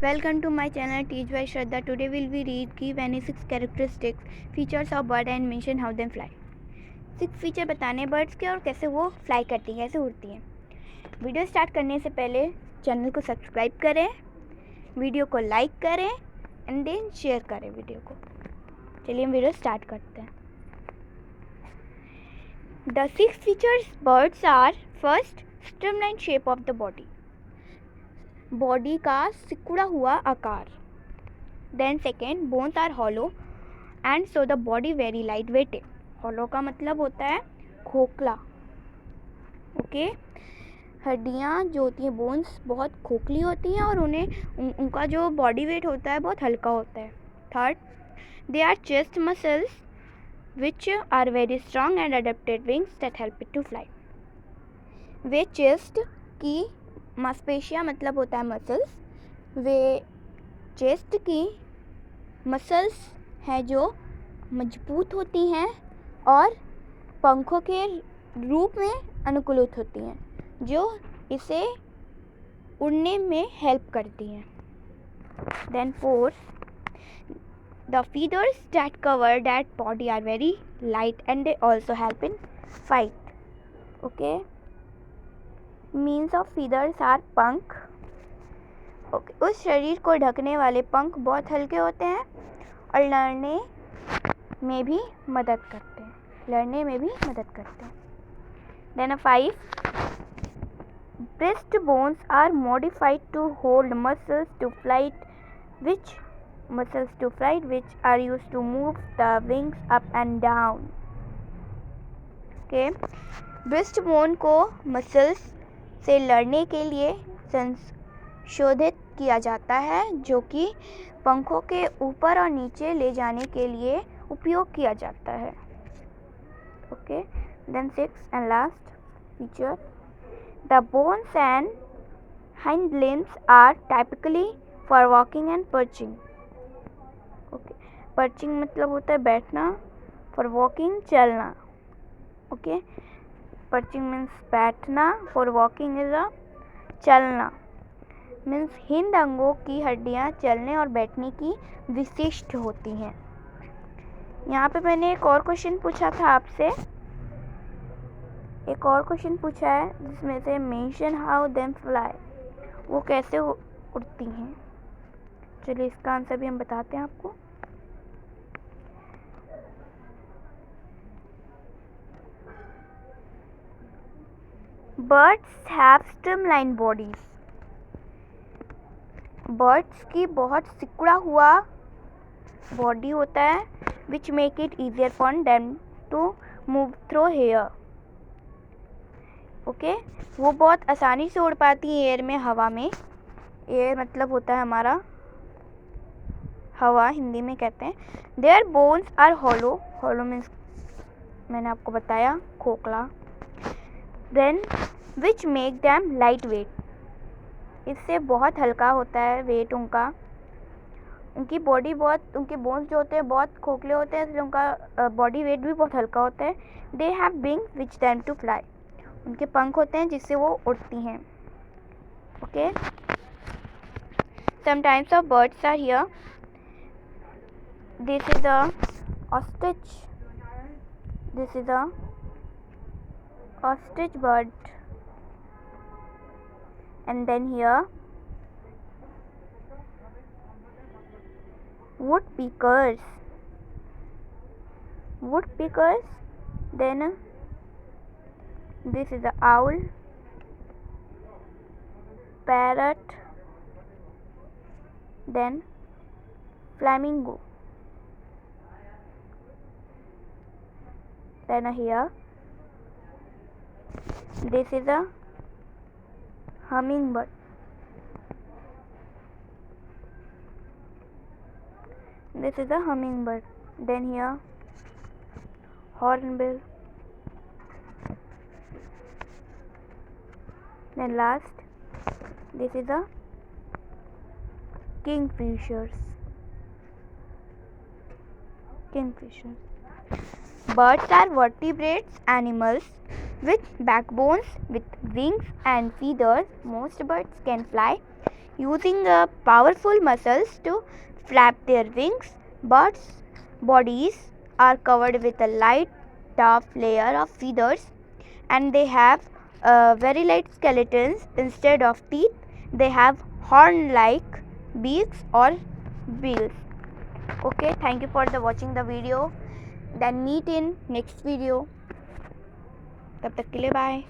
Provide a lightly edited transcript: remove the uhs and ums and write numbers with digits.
Welcome to my channel Teach by Shraddha. Today we'll be read give any 6 characteristics, features of bird and mention how them fly. 6 feature बताने birds के और कैसे वो fly करती हैं, कैसे उड़ती हैं. वीडियो स्टार्ट करने से पहले चैनल को सब्सक्राइब करें, वीडियो को लाइक करें एंड देन शेयर करें वीडियो को. चलिए हम वीडियो स्टार्ट करते हैं. The 6 features birds are first, streamlined shape of the body. Body का सिकुड़ा हुआ आकार. Then second, bones are hollow and so the body very light weighted. Hollow का मतलब होता है खोखला. ओके, हड्डियाँ जो होती हैं बोन्स बहुत खोखली होती हैं और उनका जो बॉडी वेट होता है बहुत हल्का होता है. Third, they are chest muscles which are very strong and adapted wings that help it to fly. वे चेस्ट की मांसपेशियाँ मतलब होता है मसल्स. वे चेस्ट की मसल्स हैं जो मजबूत होती हैं और पंखों के रूप में अनुकूलित होती हैं जो इसे उड़ने में हेल्प करती हैं. Then fourth, the feathers that cover that body are very light and they also help in fight. Okay, means of feathers are पंख. ओके, उस शरीर को ढकने वाले पंख बहुत हल्के होते हैं और लड़ने में भी मदद करते हैं. Then 5, breast bones are modified to hold muscles to flight which are used to move the wings up and down. Okay, breast bone को मसल्स से लड़ने के लिए संशोधित किया जाता है जो कि पंखों के ऊपर और नीचे ले जाने के लिए उपयोग किया जाता है. Okay, then 6 and last feature, the bones and hind limbs are typically for walking and perching. Okay, perching मतलब होता है बैठना, फॉर वॉकिंग चलना. ओके, पर्चिंग मीन्स बैठना, फॉर वॉकिंग इज अ चलना. मीन्स हिंद अंगों की हड्डियां चलने और बैठने की विशिष्ट होती हैं. यहाँ पे मैंने एक और क्वेश्चन पूछा था आपसे, एक और क्वेश्चन पूछा है जिसमें से मेंशन हाउ देम फ्लाई, वो कैसे उड़ती हैं. चलिए इसका आंसर भी हम बताते हैं आपको. Birds have streamline bodies. Birds की बहुत सिकुड़ा हुआ बॉडी होता है which make it easier for them to move through air. Okay, वो बहुत आसानी से उड़ पाती है एयर में, हवा में. एयर मतलब होता है हमारा हवा, हिंदी में कहते हैं. Their bones are hollow. Hollow means मैंने आपको बताया खोखला. Then which make them light weight. इससे बहुत हल्का होता है वेट उनका. उनकी बॉडी बहुत, उनके बोन्स जो होते हैं बहुत खोखले होते हैं इसलिए उनका बॉडी वेट भी बहुत हल्का होता है. They have wings which them to fly. उनके पंख होते हैं जिससे वो उड़ती हैं. Okay, some types of birds are here. This is a ostrich. This is a ostrich bird, and then here woodpeckers. Then this is a owl, parrot, then flamingo. Then here this is a hummingbird. This is a hummingbird. Then here hornbill. Then last this is a kingfishers. Birds are vertebrate animals with backbones, with wings and feathers. Most birds can fly using powerful muscles to flap their wings. Birds' bodies are covered with a light, tough layer of feathers, and they have very light skeletons. Instead of teeth, they have horn-like beaks or bills. Okay, thank you for watching the video. Then meet in next video. तब तक के लिए bye.